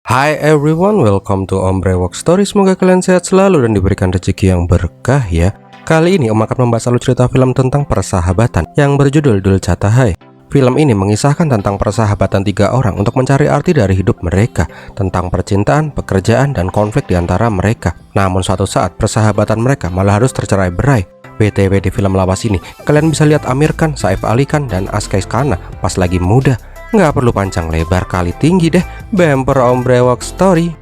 Hi everyone, welcome to Ombre Walk Story. Semoga kalian sehat selalu dan diberikan rezeki yang berkah ya. Kali ini Om akan membahas alur cerita film tentang persahabatan yang berjudul Dul Chatahai. Film ini mengisahkan tentang persahabatan tiga orang untuk mencari arti dari hidup mereka, tentang percintaan, pekerjaan, dan konflik di antara mereka. Namun suatu saat persahabatan mereka malah harus tercerai-berai. BTW di film lawas ini, kalian bisa lihat Amir Khan, Saif Ali Khan, dan Aska Iskandar pas lagi muda. Nggak perlu panjang lebar kali tinggi deh. Bumper Ombre Walk Story.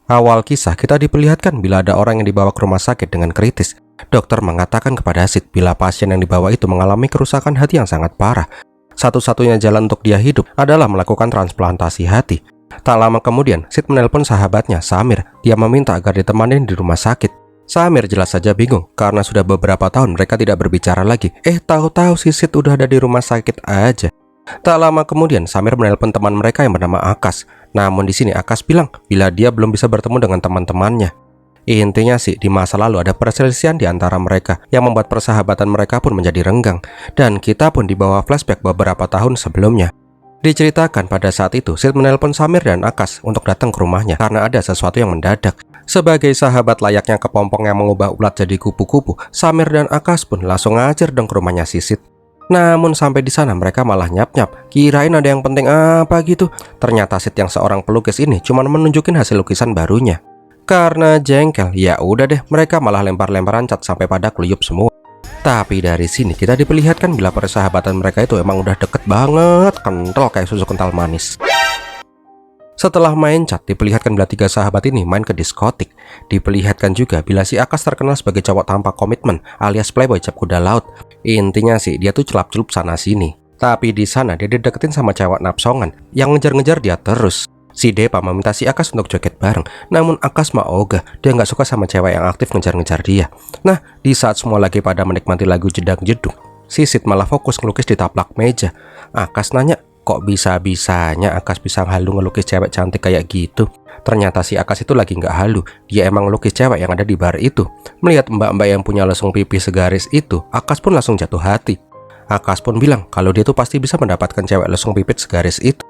Awal kisah kita diperlihatkan bila ada orang yang dibawa ke rumah sakit dengan kritis. Dokter mengatakan kepada Sid bila pasien yang dibawa itu mengalami kerusakan hati yang sangat parah. Satu-satunya jalan untuk dia hidup adalah melakukan transplantasi hati. Tak lama kemudian, Sid menelpon sahabatnya, Samir. Dia meminta agar ditemani di rumah sakit. Samir jelas saja bingung karena sudah beberapa tahun mereka tidak berbicara lagi. Tahu-tahu si Sid udah ada di rumah sakit aja. Tak lama kemudian, Samir menelpon teman mereka yang bernama Akas. Namun di sini Akas bilang bila dia belum bisa bertemu dengan teman-temannya. Intinya sih, di masa lalu ada perselisihan di antara mereka yang membuat persahabatan mereka pun menjadi renggang. Dan kita pun dibawa flashback beberapa tahun sebelumnya. Diceritakan pada saat itu, Sid menelpon Samir dan Akas untuk datang ke rumahnya karena ada sesuatu yang mendadak. Sebagai sahabat layaknya kepompong yang mengubah ulat jadi kupu-kupu, Samir dan Akas pun langsung ngajar dong ke rumahnya si Sid. Namun sampai di sana mereka malah nyap-nyap, kirain ada yang penting apa gitu. Ternyata Sid yang seorang pelukis ini cuma menunjukin hasil lukisan barunya. Karena jengkel, ya udah deh, mereka malah lempar-lemparan cat sampai pada keluyup semua. Tapi dari sini kita diperlihatkan bila persahabatan mereka itu emang udah deket banget, kental kayak susu kental manis. Setelah main cat, diperlihatkan bila tiga sahabat ini main ke diskotik. Diperlihatkan juga bila si Akas terkenal sebagai cowok tanpa komitmen alias playboy cap kuda laut. Intinya sih dia tuh celap-celup sana sini. Tapi di sana dia dideketin sama cewek napsongan yang ngejar-ngejar dia terus. Si Depa meminta si Akas untuk joget bareng. Namun Akas mah ogah, dia nggak suka sama cewek yang aktif ngejar-ngejar dia. Nah, di saat semua lagi pada menikmati lagu jedag-jedug, si Sid malah fokus ngelukis di taplak meja. Akas nanya, kok bisa-bisanya Akas bisa halu ngelukis cewek cantik kayak gitu? Ternyata si Akas itu lagi nggak halu, dia emang ngelukis cewek yang ada di bar itu. Melihat mbak-mbak yang punya lesung pipi segaris itu, Akas pun langsung jatuh hati. Akas pun bilang kalau dia tuh pasti bisa mendapatkan cewek lesung pipit segaris itu.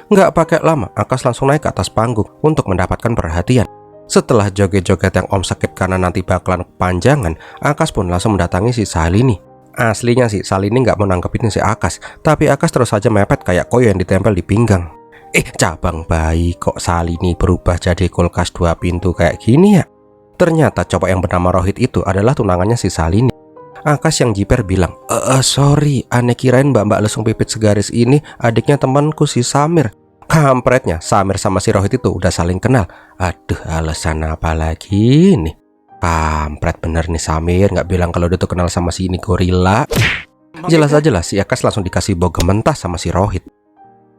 Nggak pakai lama, Akas langsung naik ke atas panggung untuk mendapatkan perhatian. Setelah joget-joget yang om sakit karena nanti bakalan kepanjangan, Akas pun langsung mendatangi si Salini. Aslinya sih Salini nggak mau nangkepin si Akas, tapi Akas terus saja mepet kayak koyo yang ditempel di pinggang. Cabang bayi, kok Salini berubah jadi kulkas 2 pintu kayak gini ya? Ternyata cowok yang bernama Rohit itu adalah tunangannya si Salini. Akas yang jiper bilang, sorry, aneh kirain mbak-mbak lesung pipit segaris ini adiknya temanku si Samir. Kampretnya, Samir sama si Rohit itu udah saling kenal. Aduh, alasan apa lagi nih? Kampret bener nih Samir, nggak bilang kalau dia tuh kenal sama si ini gorila. Jelas aja lah si Akas langsung dikasih bogem mentah sama si Rohit.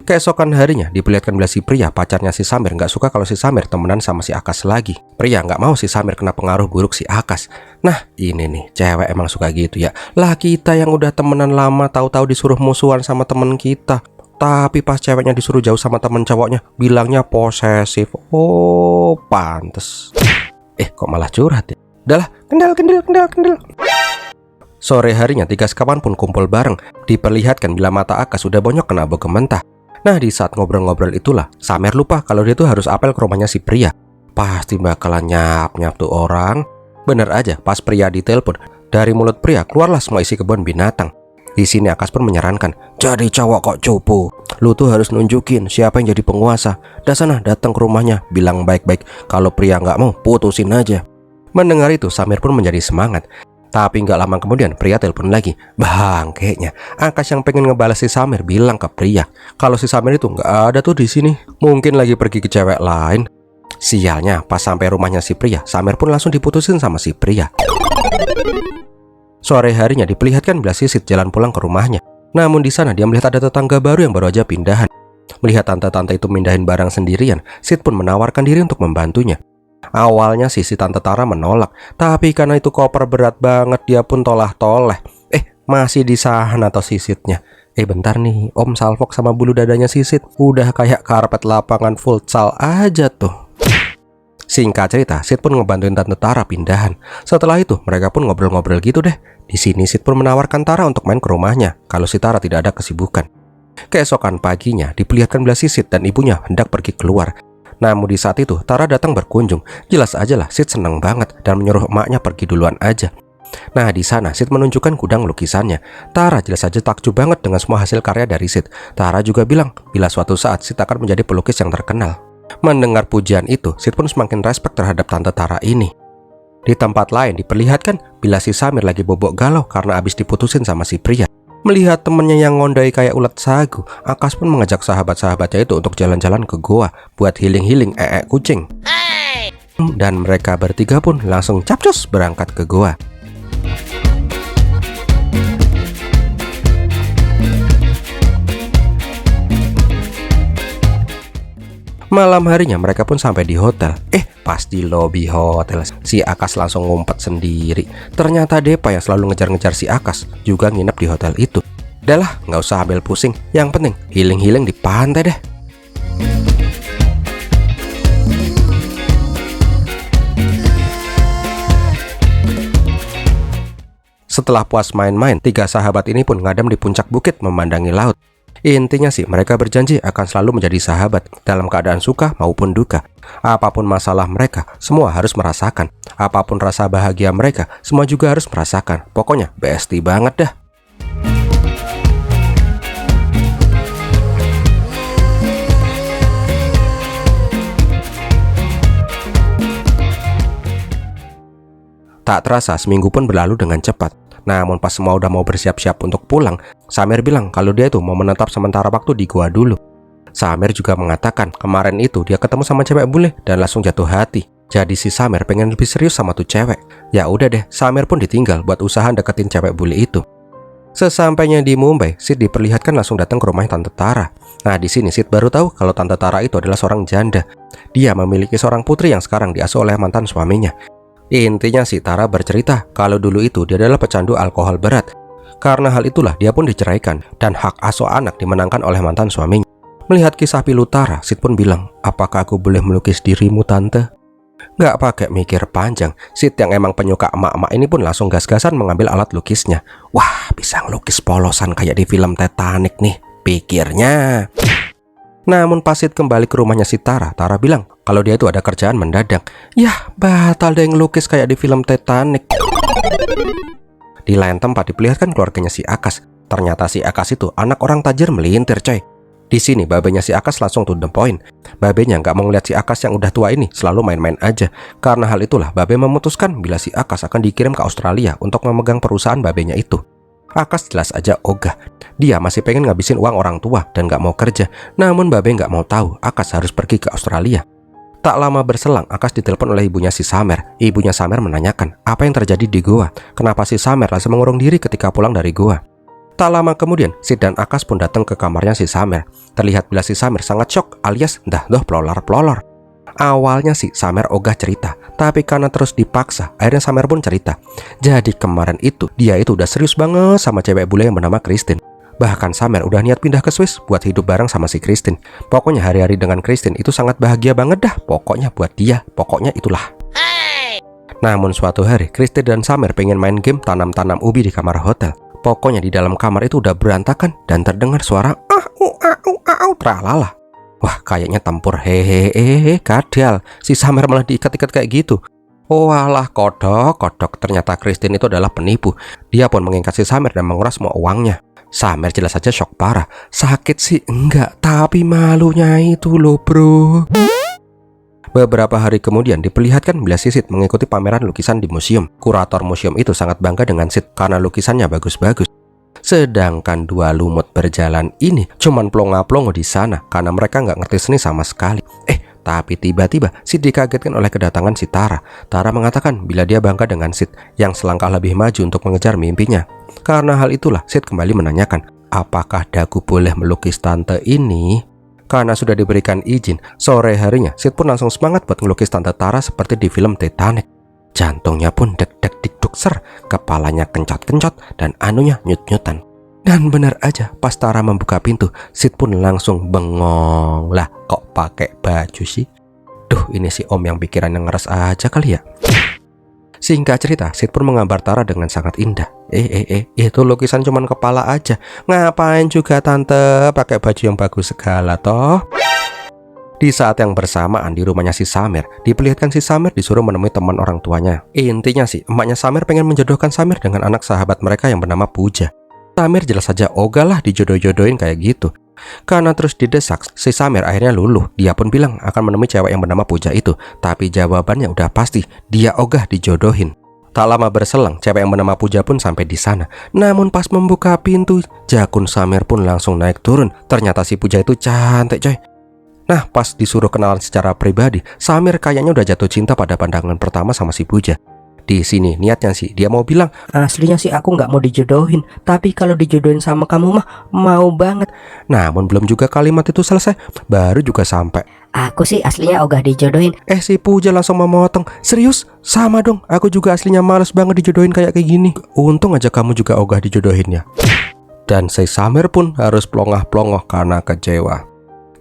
Keesokan harinya diperlihatkan bila si Pria, pacarnya si Samir, nggak suka kalau si Samir temenan sama si Akas lagi. Pria nggak mau si Samir kena pengaruh buruk si Akas. Nah ini nih, cewek emang suka gitu ya. Lah kita yang udah temenan lama tahu-tahu disuruh musuhan sama temen kita. Tapi pas ceweknya disuruh jauh sama temen cowoknya, bilangnya posesif. Oh pantes. Kok malah curhat ya? Udahlah, kendal. Sore harinya tiga sekawan pun kumpul bareng. Diperlihatkan bila mata Akas sudah bonyok kena bogem mentah. Nah di saat ngobrol-ngobrol itulah Samir lupa kalau dia tuh harus apel ke rumahnya si Pria. Pasti bakalan nyap-nyap tuh orang. Bener aja, pas Pria ditelepon, dari mulut Pria keluarlah semua isi kebun binatang. Di sini Akas pun menyarankan, jadi cowok kok cupu, lu tuh harus nunjukin siapa yang jadi penguasa. Dah sana datang ke rumahnya, bilang baik-baik. Kalau Pria nggak mau, putusin aja. Mendengar itu Samir pun menjadi semangat. Tapi nggak lama kemudian Pria telepon lagi. Bangkeknya, Akas yang pengen ngebalas si Samir bilang ke Pria kalau si Samir itu nggak ada tuh di sini, mungkin lagi pergi ke cewek lain. Sialnya, pas sampai rumahnya si Pria, Samir pun langsung diputusin sama si Pria. Sore harinya diperlihatkan bila si Sid jalan pulang ke rumahnya. Namun di sana dia melihat ada tetangga baru yang baru aja pindahan. Melihat tante-tante itu mindahin barang sendirian, Sid pun menawarkan diri untuk membantunya. Awalnya si Tante Tara menolak, tapi karena itu koper berat banget dia pun tolah-toleh. Masih di sana atau sisitnya. Bentar nih, Om salfok sama bulu dadanya Sisit udah kayak karpet lapangan futsal aja tuh. Singkat cerita, Sid pun ngebantuin Tante Tara pindahan. Setelah itu, mereka pun ngobrol-ngobrol gitu deh. Di sini Sid pun menawarkan Tara untuk main ke rumahnya kalau si Tara tidak ada kesibukan. Keesokan paginya, diperlihatkan bila Sid dan ibunya hendak pergi keluar. Namun di saat itu, Tara datang berkunjung. Jelas aja lah, Sid seneng banget dan menyuruh emaknya pergi duluan aja. Nah, di sana Sid menunjukkan gudang lukisannya. Tara jelas saja takjub banget dengan semua hasil karya dari Sid. Tara juga bilang bila suatu saat Sid akan menjadi pelukis yang terkenal. Mendengar pujian itu, Sid pun semakin respek terhadap Tante Tara ini. Di tempat lain diperlihatkan bila si Samir lagi bobok galau karena abis diputusin sama si pria. Melihat temennya yang ngondai kayak ulat sagu, Akas pun mengajak sahabat-sahabatnya itu untuk jalan-jalan ke goa buat healing-healing kucing. Dan mereka bertiga pun langsung capcus berangkat ke goa. Malam harinya mereka pun sampai di hotel. Pas di lobi hotel, si Akas langsung ngumpet sendiri. Ternyata Depa yang selalu ngejar-ngejar si Akas juga nginep di hotel itu. Udahlah, nggak usah ambil pusing. Yang penting healing-healing di pantai deh. Setelah puas main-main, tiga sahabat ini pun ngadem di puncak bukit memandangi laut. Intinya sih, mereka berjanji akan selalu menjadi sahabat dalam keadaan suka maupun duka. Apapun masalah mereka, semua harus merasakan. Apapun rasa bahagia mereka, semua juga harus merasakan. Pokoknya bestie banget dah. Tak terasa seminggu pun berlalu dengan cepat. Namun pas semua udah mau bersiap-siap untuk pulang, Samir bilang kalau dia itu mau menetap sementara waktu di gua dulu. Samir juga mengatakan kemarin itu dia ketemu sama cewek bule dan langsung jatuh hati. Jadi si Samir pengen lebih serius sama tuh cewek. Ya udah deh, Samir pun ditinggal buat usaha deketin cewek bule itu. Sesampainya di Mumbai, Sid diperlihatkan langsung datang ke rumah Tante Tara. Nah, di sini Sid baru tahu kalau Tante Tara itu adalah seorang janda. Dia memiliki seorang putri yang sekarang diasuh oleh mantan suaminya. Intinya si Tara bercerita kalau dulu itu dia adalah pecandu alkohol berat. Karena hal itulah dia pun diceraikan dan hak asuh anak dimenangkan oleh mantan suaminya. Melihat kisah pilu Tara, Sid pun bilang, apakah aku boleh melukis dirimu tante? Gak pakai mikir panjang, Sid yang emang penyuka emak-emak ini pun langsung gas-gasan mengambil alat lukisnya. Wah, bisa ngelukis polosan kayak di film Titanic nih, pikirnya. Namun pas Sid kembali ke rumahnya si Tara bilang kalau dia itu ada kerjaan mendadak. Yah, batal deh ngelukis kayak di film Titanic. Di lain tempat diperlihatkan keluarganya si Akas. Ternyata si Akas itu anak orang tajir melintir coy. Di sini babenya si Akas langsung to the point. Babenya nggak mau ngeliat si Akas yang udah tua ini selalu main-main aja. Karena hal itulah babe memutuskan bila si Akas akan dikirim ke Australia untuk memegang perusahaan babenya itu. Akas jelas aja ogah. Dia masih pengen ngabisin uang orang tua dan gak mau kerja. Namun babe gak mau tahu Akas harus pergi ke Australia. Tak lama berselang, Akas ditelepon oleh ibunya si Samer. Ibunya Samer menanyakan apa yang terjadi di goa. Kenapa si Samer langsung mengurung diri ketika pulang dari goa. Tak lama kemudian, Sid dan Akas pun datang ke kamarnya si Samer. Terlihat bila si Samer sangat shock alias dah pelolor-pelolor. Awalnya sih Samer ogah cerita, tapi karena terus dipaksa, akhirnya Samer pun cerita. Jadi kemarin itu, dia itu udah serius banget sama cewek bule yang bernama Christine. Bahkan Samer udah niat pindah ke Swiss buat hidup bareng sama si Christine. Pokoknya hari-hari dengan Christine itu sangat bahagia banget dah. Pokoknya buat dia, pokoknya itulah. Namun suatu hari, Christine dan Samer pengen main game tanam-tanam ubi di kamar hotel. Pokoknya di dalam kamar itu udah berantakan dan terdengar suara tralala. Wah, kayaknya tempur. Hehehe, kadal. Si Samer malah diikat-ikat kayak gitu. Walah, kodok. Ternyata Christine itu adalah penipu. Dia pun mengikat si Samer dan menguras semua uangnya. Samer jelas saja shock parah. Sakit sih enggak, tapi malunya itu loh bro. Beberapa hari kemudian diperlihatkan bila si Sid mengikuti pameran lukisan di museum. Kurator museum itu sangat bangga dengan Sid karena lukisannya bagus-bagus. Sedangkan dua lumut berjalan ini cuman plonga-plongo di sana karena mereka nggak ngerti seni sama sekali. Tapi tiba-tiba Sid dikagetkan oleh kedatangan si Tara. Tara mengatakan bila dia bangga dengan Sid yang selangkah lebih maju untuk mengejar mimpinya. Karena hal itulah Sid kembali menanyakan, apakah Dagu boleh melukis tante ini? Karena sudah diberikan izin, sore harinya Sid pun langsung semangat buat melukis tante Tara seperti di film Titanic. Jantungnya pun deg-deg dikduk ser, kepalanya kencot-kencot dan anunya nyut-nyutan. Dan benar aja, pas Tara membuka pintu, Sid pun langsung bengong. Lah, kok pakai baju sih? Duh, ini si Om yang pikirannya ngeres aja kali ya. Singkat cerita, Sid pun menggambar Tara dengan sangat indah. Itu lukisan cuman kepala aja. Ngapain juga tante pakai baju yang bagus segala toh? Di saat yang bersamaan di rumahnya si Samir, diperlihatkan si Samir disuruh menemui teman orang tuanya. Intinya sih, emaknya Samir pengen menjodohkan Samir dengan anak sahabat mereka yang bernama Puja. Samir jelas saja ogah lah dijodoh-jodohin kayak gitu. Karena terus didesak, si Samir akhirnya luluh. Dia pun bilang akan menemui cewek yang bernama Puja itu. Tapi jawabannya udah pasti, dia ogah dijodohin. Tak lama berselang, cewek yang bernama Puja pun sampai di sana. Namun pas membuka pintu, jakun Samir pun langsung naik turun. Ternyata si Puja itu cantik coy. Nah, pas disuruh kenalan secara pribadi, Samir kayaknya udah jatuh cinta pada pandangan pertama sama si Puja. Di sini niatnya sih dia mau bilang, aslinya sih aku nggak mau dijodohin, tapi kalau dijodohin sama kamu mah mau banget. Namun belum juga kalimat itu selesai, baru juga sampai, Aku sih aslinya ogah dijodohin. si Puja langsung memotong, serius? Sama dong, aku juga aslinya males banget dijodohin kayak gini. Untung aja kamu juga ogah dijodohinnya. Dan si Samir pun harus plongah-plongoh karena kecewa.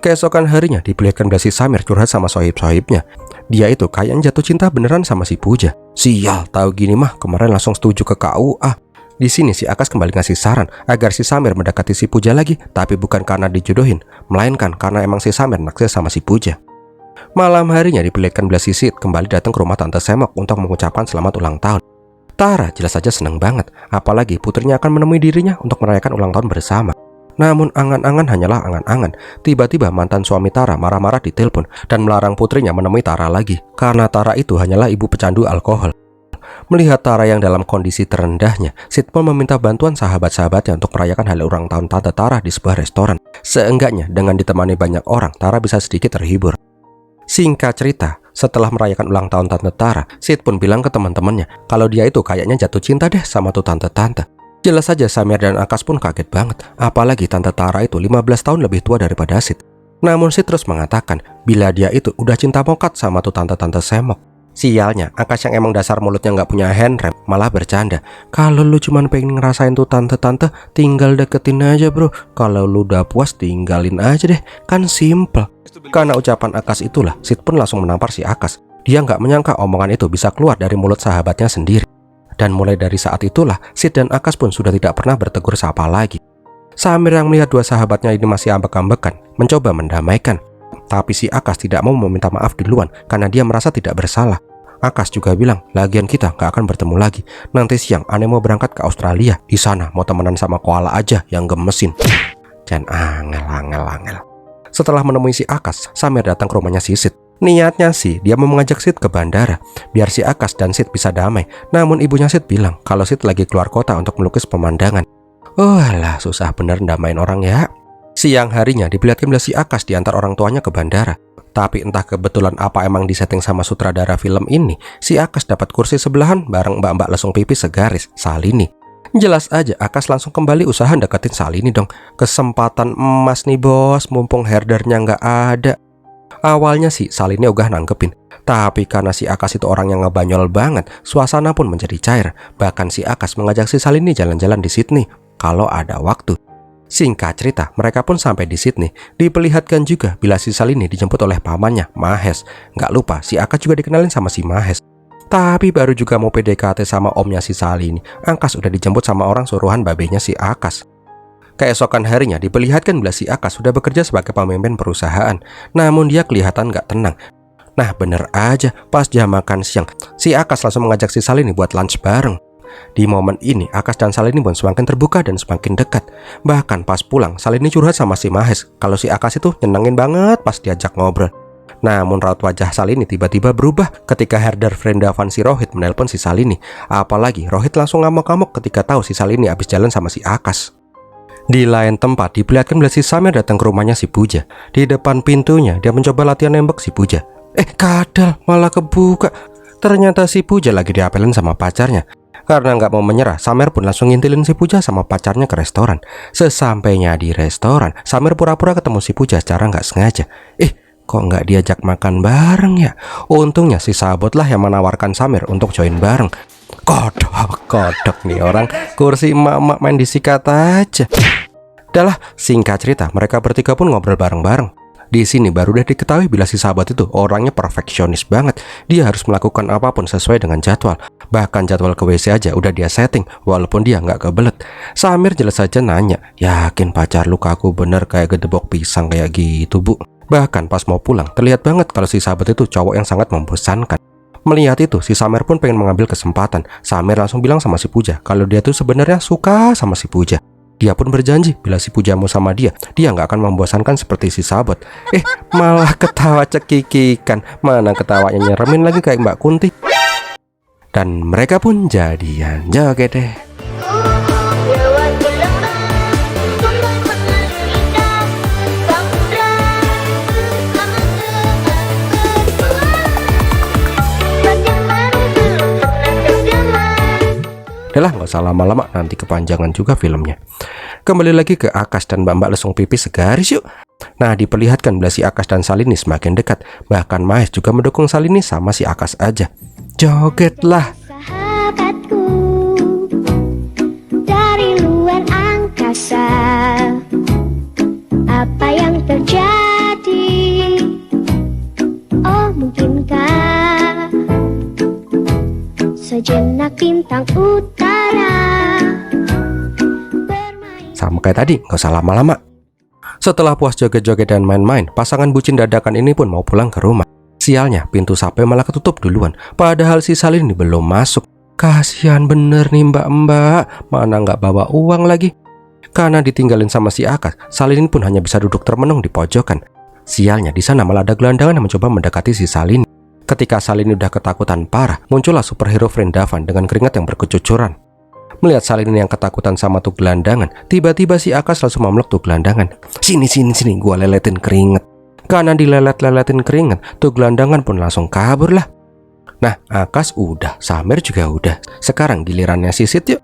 Keesokan harinya diperlihatkan si Samir curhat sama sohib-sohibnya. Dia itu kayaknya jatuh cinta beneran sama si Puja. Sial, tahu gini mah kemarin langsung setuju ke KUA. Di sini si Akas kembali ngasih saran agar si Samir mendekati si Puja lagi, tapi bukan karena dijodohin, melainkan karena emang si Samir naksir sama si Puja. Malam harinya diperlihatkan si Sid kembali datang ke rumah Tante Semok untuk mengucapkan selamat ulang tahun. Tara jelas saja senang banget, apalagi putrinya akan menemui dirinya untuk merayakan ulang tahun bersama. Namun angan-angan hanyalah angan-angan. Tiba-tiba mantan suami Tara marah-marah di telepon dan melarang putrinya menemui Tara lagi, karena Tara itu hanyalah ibu pecandu alkohol. Melihat Tara yang dalam kondisi terendahnya, Sid pun meminta bantuan sahabat-sahabatnya untuk merayakan hari ulang tahun Tante Tara di sebuah restoran. Seenggaknya dengan ditemani banyak orang, Tara bisa sedikit terhibur. Singkat cerita, setelah merayakan ulang tahun Tante Tara, Sid pun bilang ke teman-temannya kalau dia itu kayaknya jatuh cinta deh sama tuh tante-tante. Jelas saja Samir dan Akas pun kaget banget, apalagi Tante Tara itu 15 tahun lebih tua daripada Sid. Namun Sid terus mengatakan bila dia itu udah cinta mokat sama tuh tante-tante Semok. Sialnya, Akas yang emang dasar mulutnya nggak punya handrem malah bercanda. Kalau lu cuman pengen ngerasain tuh tante-tante, tinggal deketin aja bro. Kalau lu udah puas tinggalin aja deh, kan simple. Karena ucapan Akas itulah, Sid pun langsung menampar si Akas. Dia nggak menyangka omongan itu bisa keluar dari mulut sahabatnya sendiri. Dan mulai dari saat itulah, Sid dan Akas pun sudah tidak pernah bertegur sapa lagi. Samir yang melihat dua sahabatnya ini masih ambek-ambekan, mencoba mendamaikan. Tapi si Akas tidak mau meminta maaf duluan karena dia merasa tidak bersalah. Akas juga bilang, lagian kita gak akan bertemu lagi. Nanti siang Ane mau berangkat ke Australia. Di sana mau temenan sama koala aja yang gemesin. Dan angel. Setelah menemui si Akas, Samir datang ke rumahnya si Sid. Niatnya sih dia mau mengajak Sid ke bandara biar si Akas dan Sid bisa damai. Namun ibunya Sid bilang kalau Sid lagi keluar kota untuk melukis pemandangan. Alah, susah bener ndamain orang ya. Siang harinya diperlihatkan si Akas diantar orang tuanya ke bandara. Tapi entah kebetulan apa emang disetting sama sutradara film ini, si Akas dapat kursi sebelahan bareng mbak-mbak lesung pipis segaris, Salini. Jelas aja Akas langsung kembali usaha deketin Salini dong. Kesempatan emas nih bos, mumpung herdernya nggak ada. Awalnya sih Salini ogah nanggepin, tapi karena si Akas itu orang yang ngebanyol banget, suasana pun menjadi cair. Bahkan si Akas mengajak si Salini jalan-jalan di Sydney kalau ada waktu. Singkat cerita, mereka pun sampai di Sydney. Diperlihatkan juga bila si Salini dijemput oleh pamannya, Mahes. Nggak lupa, si Akas juga dikenalin sama si Mahes. Tapi baru juga mau PDKT sama omnya si Salini, Akas udah dijemput sama orang suruhan babenya si Akas. Keesokan harinya diperlihatkan bila si Akas sudah bekerja sebagai pemimpin perusahaan. Namun dia kelihatan gak tenang. Nah bener aja, pas jam makan siang, si Akas langsung mengajak si Salini buat lunch bareng. Di momen ini Akas dan Salini pun semakin terbuka dan semakin dekat. Bahkan pas pulang Salini curhat sama si Mahes kalau si Akas itu nyenengin banget pas diajak ngobrol. Namun raut wajah Salini tiba-tiba berubah ketika herder Vrindavan si Rohit menelpon si Salini. Apalagi Rohit langsung ngamuk-ngamuk ketika tahu si Salini habis jalan sama si Akas. Di lain tempat diperlihatkan bila si Samir datang ke rumahnya si Puja. Di depan pintunya dia mencoba latihan nembak si Puja. Kadal malah kebuka. Ternyata si Puja lagi diapelin sama pacarnya. Karena nggak mau menyerah, Samir pun langsung ngintilin si Puja sama pacarnya ke restoran. Sesampainya di restoran, Samir pura-pura ketemu si Puja secara nggak sengaja. Kok nggak diajak makan bareng ya? Untungnya si Sabot lah yang menawarkan Samir untuk join bareng. Kodok nih orang, kursi emak-emak main disikat aja. Udahlah, singkat cerita, mereka bertiga pun ngobrol bareng-bareng. Di sini baru udah diketahui bila si sahabat itu orangnya perfeksionis banget. Dia harus melakukan apapun sesuai dengan jadwal. Bahkan jadwal ke WC aja udah dia setting, walaupun dia nggak kebelet. Samir jelas saja nanya, yakin pacar lu kaku bener kayak gedebok pisang kayak gitu bu? Bahkan pas mau pulang, terlihat banget kalau si sahabat itu cowok yang sangat membosankan. Melihat itu, si Samir pun pengen mengambil kesempatan. Samir langsung bilang sama si Puja kalau dia tuh sebenarnya suka sama si Puja. Dia pun berjanji bila si Puja mau sama dia nggak akan membosankan seperti si sahabat. Malah ketawa cekikikan. Mana ketawanya nyeremin lagi kayak Mbak Kunti. Dan mereka pun jadian. Joget deh. Udah lah, nggak usah lama-lama, nanti kepanjangan juga filmnya. Kembali lagi ke Akash dan Mbak-mbak lesung pipis segaris yuk. Nah, diperlihatkan bila si Akash dan Salini semakin dekat. Bahkan Mahes juga mendukung Salini sama si Akash aja. Jogetlah. Sahabatku dari luar angkasa, apa yang terjadi? Oh, mungkinkah sejenak bintang utara bermain. Sama kayak tadi, nggak usah lama-lama. Setelah puas joget-joget dan main-main, pasangan bucin dadakan ini pun mau pulang ke rumah. Sialnya, pintu sampai malah ketutup duluan. Padahal si Salini belum masuk. Kasihan bener nih mbak-mbak, mana nggak bawa uang lagi. Karena ditinggalin sama si Akash, Salini pun hanya bisa duduk termenung di pojokan. Sialnya, di sana malah ada gelandangan yang mencoba mendekati si Salini. Ketika Salini udah ketakutan parah, muncullah superhero Vrindavan dengan keringat yang berkecucuran. Melihat Salini yang ketakutan sama tuh gelandangan, tiba-tiba si Akash langsung memeluk tuh gelandangan. Sini, gua leletin keringet. Karena dilelet-leletin keringet, tuh gelandangan pun langsung kabur lah. Nah, Akash udah, Samir juga udah. Sekarang gilirannya Sisit yuk.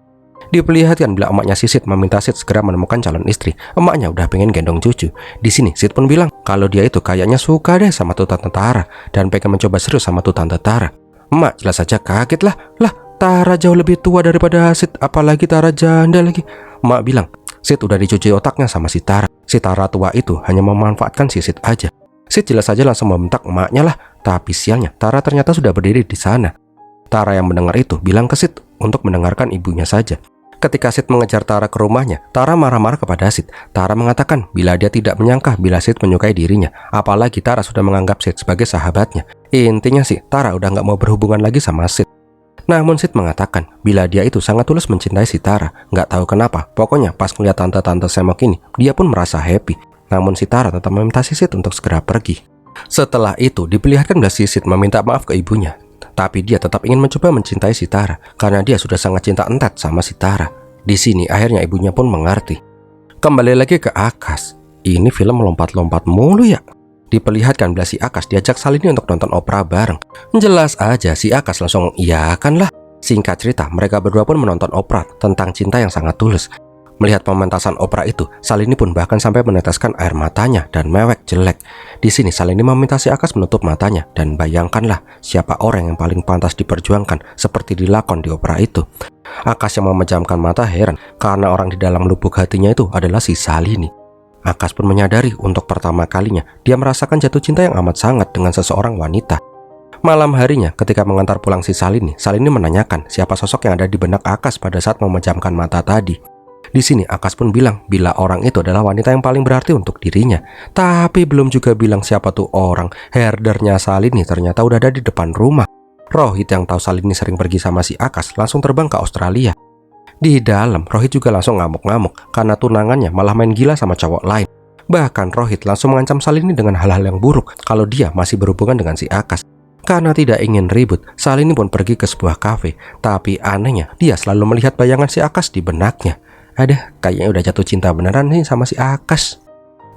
Diperlihatkan bila emaknya Sisit meminta Sid segera menemukan calon istri. Emaknya udah pengen gendong cucu. Di sini Sid pun bilang kalau dia itu kayaknya suka deh sama tuh Tante Tara dan pengen mencoba serius sama tuh Tante Tara. Emak jelas saja kaget lah. Lah, Tara jauh lebih tua daripada Sid, apalagi Tara janda lagi. Emak bilang, Sid udah dicuci otaknya sama si Tara. Si Tara tua itu hanya memanfaatkan si Sid aja. Sid jelas saja langsung membentak emaknya lah. Tapi sialnya, Tara ternyata sudah berdiri di sana. Tara yang mendengar itu bilang ke Sid untuk mendengarkan ibunya saja. Ketika Sid mengejar Tara ke rumahnya, Tara marah-marah kepada Sid. Tara mengatakan bila dia tidak menyangka bila Sid menyukai dirinya. Apalagi Tara sudah menganggap Sid sebagai sahabatnya. Intinya sih, Tara udah nggak mau berhubungan lagi sama Sid. Namun Sid mengatakan bila dia itu sangat tulus mencintai si Tara. Nggak tahu kenapa, pokoknya pas melihat tante-tante semok ini, dia pun merasa happy. Namun si Tara tetap meminta si Sid untuk segera pergi. Setelah itu, diperlihatkan bila si Sid meminta maaf ke ibunya. Tapi dia tetap ingin mencoba mencintai si Tara karena dia sudah sangat cinta entat sama si Tara. Di sini akhirnya ibunya pun mengerti. Kembali lagi ke Akash. Ini film melompat-lompat mulu ya. Diperlihatkan bila si Akash diajak Salini untuk nonton opera bareng. Jelas aja si Akash langsung iyakan lah. Singkat cerita, mereka berdua pun menonton opera tentang cinta yang sangat tulus. Melihat pementasan opera itu, Salini pun bahkan sampai meneteskan air matanya dan mewek jelek. Di sini Salini meminta si Akash menutup matanya dan bayangkanlah siapa orang yang paling pantas diperjuangkan seperti dilakon di opera itu. Akash yang memejamkan mata heran karena orang di dalam lubuk hatinya itu adalah si Salini. Akash pun menyadari untuk pertama kalinya dia merasakan jatuh cinta yang amat sangat dengan seseorang wanita. Malam harinya ketika mengantar pulang si Salini, Salini menanyakan siapa sosok yang ada di benak Akash pada saat memejamkan mata tadi. Di sini Akash pun bilang bila orang itu adalah wanita yang paling berarti untuk dirinya. Tapi belum juga bilang siapa tuh orang. Herdernya Salini ternyata udah ada di depan rumah. Rohit yang tahu Salini sering pergi sama si Akash langsung terbang ke Australia. Di dalam, Rohit juga langsung ngamuk-ngamuk karena tunangannya malah main gila sama cowok lain. Bahkan Rohit langsung mengancam Salini dengan hal-hal yang buruk kalau dia masih berhubungan dengan si Akash. Karena tidak ingin ribut, Salini pun pergi ke sebuah kafe. Tapi anehnya, dia selalu melihat bayangan si Akash di benaknya. Ada, kayaknya udah jatuh cinta beneran nih sama si Akash.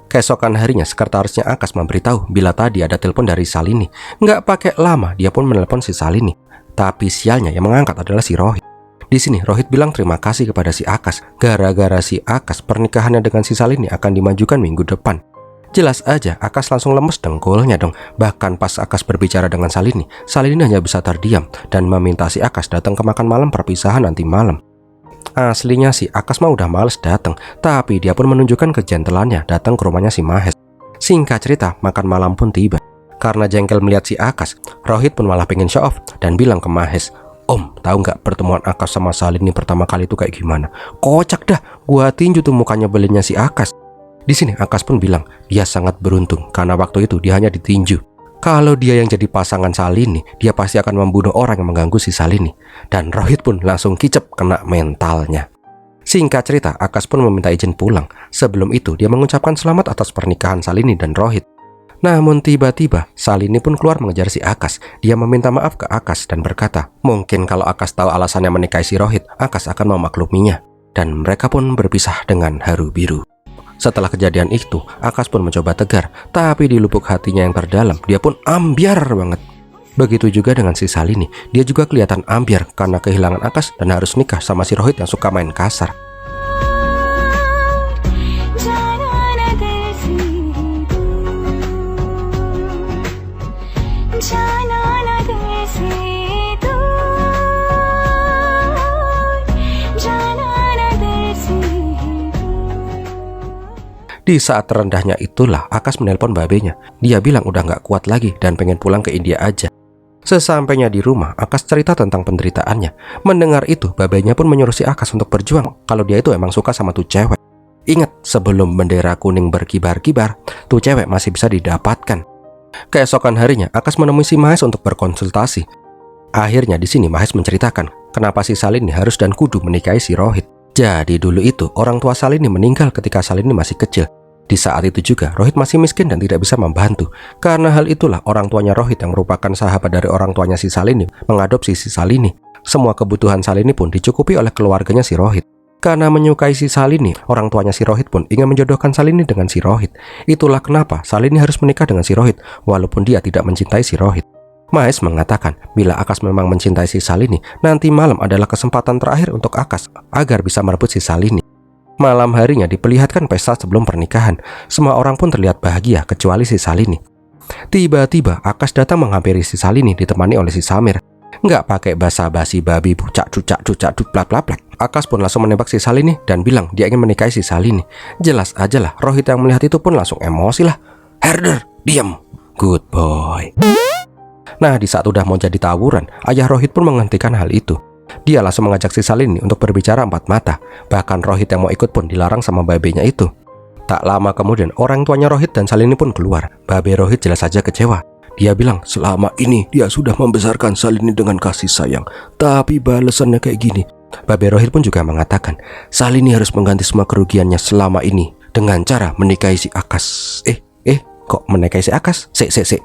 Keesokan harinya, sekretarisnya Akash memberitahu bila tadi ada telepon dari Salini. Nggak pakai lama, dia pun menelpon si Salini. Tapi sialnya yang mengangkat adalah si Rohit. Di sini Rohit bilang terima kasih kepada si Akash. Gara-gara si Akash, pernikahannya dengan si Salini akan dimajukan minggu depan. Jelas aja Akas langsung lemes dengkulnya dong. Bahkan pas Akas berbicara dengan Salini hanya bisa terdiam dan meminta si Akas datang ke makan malam perpisahan nanti malam. Aslinya sih Akas mah udah males datang, tapi dia pun menunjukkan kejentelannya datang ke rumahnya si Mahes. Singkat cerita, makan malam pun tiba. Karena jengkel melihat si Akas, Rohit pun malah pengen show off dan bilang ke Mahes, "Om, tahu nggak pertemuan Akas sama Salini pertama kali itu kayak gimana? Kocak dah, gua tinju tuh mukanya belinnya si Akas." Di sini Akas pun bilang dia sangat beruntung karena waktu itu dia hanya ditinju. Kalau dia yang jadi pasangan Salini, dia pasti akan membunuh orang yang mengganggu si Salini. Dan Rohit pun langsung kicep kena mentalnya. Singkat cerita, Akas pun meminta izin pulang. Sebelum itu dia mengucapkan selamat atas pernikahan Salini dan Rohit. Namun tiba-tiba Salini pun keluar mengejar si Akas. Dia meminta maaf ke Akas dan berkata, mungkin kalau Akas tahu alasannya menikahi si Rohit, Akas akan memakluminya. Dan mereka pun berpisah dengan haru biru. Setelah kejadian itu, Akas pun mencoba tegar, tapi di lubuk hatinya yang terdalam, dia pun ambyar banget. Begitu juga dengan si Salini, dia juga kelihatan ambyar karena kehilangan Akas dan harus nikah sama si Rohit yang suka main kasar. Di saat terendahnya itulah Akas menelpon babenya. Dia bilang udah gak kuat lagi dan pengen pulang ke India aja. Sesampainya di rumah, Akas cerita tentang penderitaannya. Mendengar itu, babenya pun menyuruh si Akas untuk berjuang kalau dia itu emang suka sama tuh cewek. Ingat, sebelum bendera kuning berkibar-kibar, tuh cewek masih bisa didapatkan. Keesokan harinya, Akas menemui si Mahes untuk berkonsultasi. Akhirnya di sini Mahes menceritakan kenapa si Salini harus dan kudu menikahi si Rohit. Jadi dulu itu orang tua Salini meninggal ketika Salini masih kecil. Di saat itu juga Rohit masih miskin dan tidak bisa membantu. Karena hal itulah orang tuanya Rohit yang merupakan sahabat dari orang tuanya si Salini mengadopsi si Salini. Semua kebutuhan Salini pun dicukupi oleh keluarganya si Rohit. Karena menyukai si Salini, orang tuanya si Rohit pun ingin menjodohkan Salini dengan si Rohit. Itulah kenapa Salini harus menikah dengan si Rohit walaupun dia tidak mencintai si Rohit. Mahes mengatakan bila Akas memang mencintai si Salini, nanti malam adalah kesempatan terakhir untuk Akas agar bisa merebut si Salini. Malam harinya diperlihatkan pesta sebelum pernikahan. Semua orang pun terlihat bahagia kecuali si Salini. Tiba-tiba Akas datang menghampiri si Salini ditemani oleh si Samir. Nggak pakai basa-basi babi bucak cucak blak blak blak. Akas pun langsung menembak si Salini dan bilang dia ingin menikahi si Salini. Jelas aja lah, Rohit yang melihat itu pun langsung emosi lah. Herder, diam. Good boy. Nah, di saat udah mau jadi tawuran, ayah Rohit pun menghentikan hal itu. Dia langsung mengajak si Salini untuk berbicara empat mata. Bahkan Rohit yang mau ikut pun dilarang sama babenya itu. Tak lama kemudian, orang tuanya Rohit dan Salini pun keluar. Babe Rohit jelas saja kecewa. Dia bilang, selama ini dia sudah membesarkan Salini dengan kasih sayang, tapi balasannya kayak gini. Babe Rohit pun juga mengatakan, Salini harus mengganti semua kerugiannya selama ini dengan cara menikahi si Akas. Kok menikahi si Akas?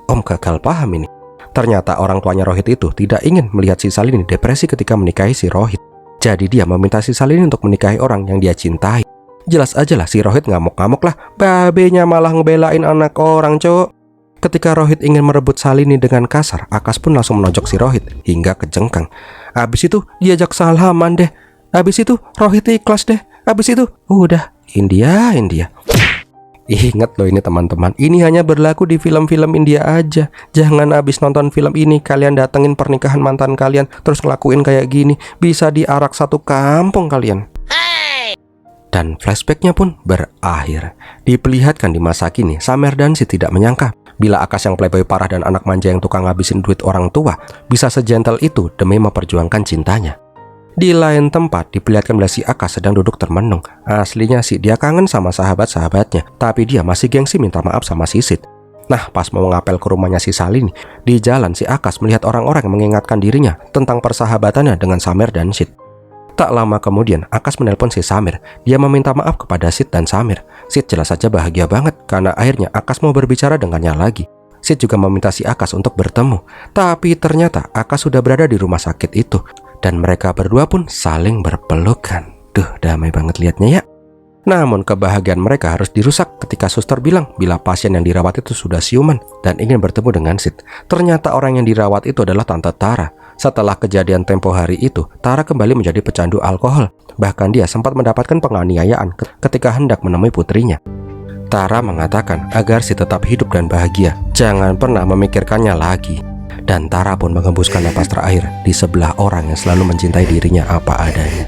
Om gagal paham ini. Ternyata orang tuanya Rohit itu tidak ingin melihat si Salini depresi ketika menikahi si Rohit. Jadi dia meminta si Salini untuk menikahi orang yang dia cintai. Jelas aja lah si Rohit ngamuk-ngamuk lah. Babenya malah ngebelain anak orang, cowok. Ketika Rohit ingin merebut Salini dengan kasar, Akas pun langsung menojok si Rohit hingga kejengkang. Habis itu diajak salaman deh. Habis itu Rohit ikhlas deh. Habis itu udah India. Ingat loh ini teman-teman, ini hanya berlaku di film-film India aja. Jangan habis nonton film ini kalian datengin pernikahan mantan kalian terus ngelakuin kayak gini. Bisa diarak satu kampung kalian. Dan flashbacknya pun berakhir. Diperlihatkan di masa kini, Samer dan Sid tidak menyangka bila Akas yang playboy parah dan anak manja yang tukang ngabisin duit orang tua bisa segentle itu demi memperjuangkan cintanya. Di lain tempat diperlihatkan bila si Akas sedang duduk termenung. Aslinya sih dia kangen sama sahabat-sahabatnya, tapi dia masih gengsi minta maaf sama si Sid. Nah, pas mau ngapel ke rumahnya si Salini, di jalan si Akas melihat orang-orang yang mengingatkan dirinya tentang persahabatannya dengan Samer dan Sid. Tak lama kemudian Akas menelpon si Samir. Dia meminta maaf kepada Sid dan Samir. Sid jelas saja bahagia banget karena akhirnya Akas mau berbicara dengannya lagi. Sid juga meminta si Akas untuk bertemu, tapi ternyata Akas sudah berada di rumah sakit itu. Dan mereka berdua pun saling berpelukan. Duh, damai banget liatnya ya. Namun kebahagiaan mereka harus dirusak ketika suster bilang bila pasien yang dirawat itu sudah siuman dan ingin bertemu dengan Sid. Ternyata orang yang dirawat itu adalah Tante Tara. Setelah kejadian tempo hari itu, Tara kembali menjadi pecandu alkohol. Bahkan dia sempat mendapatkan penganiayaan ketika hendak menemui putrinya. Tara mengatakan agar Sid tetap hidup dan bahagia, jangan pernah memikirkannya lagi. Dan Tara pun mengembuskan napas terakhir di sebelah orang yang selalu mencintai dirinya apa adanya.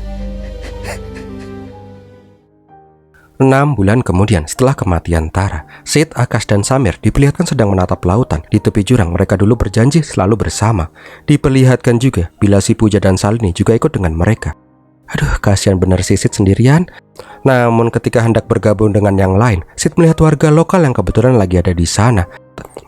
6 bulan kemudian setelah kematian Tara, Sid, Akash, dan Samir diperlihatkan sedang menatap lautan. Di tepi jurang mereka dulu berjanji selalu bersama. Diperlihatkan juga bila si Pooja dan Shalini juga ikut dengan mereka. Aduh, kasihan bener si Sid sendirian. Namun ketika hendak bergabung dengan yang lain, Sid melihat warga lokal yang kebetulan lagi ada di sana.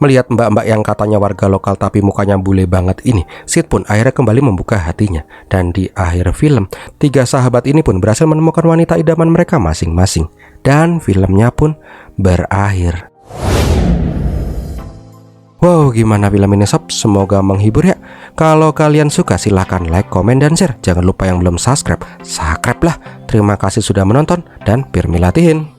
Melihat mbak-mbak yang katanya warga lokal tapi mukanya bule banget ini, Sid pun akhirnya kembali membuka hatinya. Dan di akhir film, 3 sahabat ini pun berhasil menemukan wanita idaman mereka masing-masing. Dan filmnya pun berakhir. Wow, gimana film ini sob? Semoga menghibur ya. Kalau kalian suka silahkan like, komen, dan share. Jangan lupa yang belum subscribe lah. Terima kasih sudah menonton dan Pirmi latihin.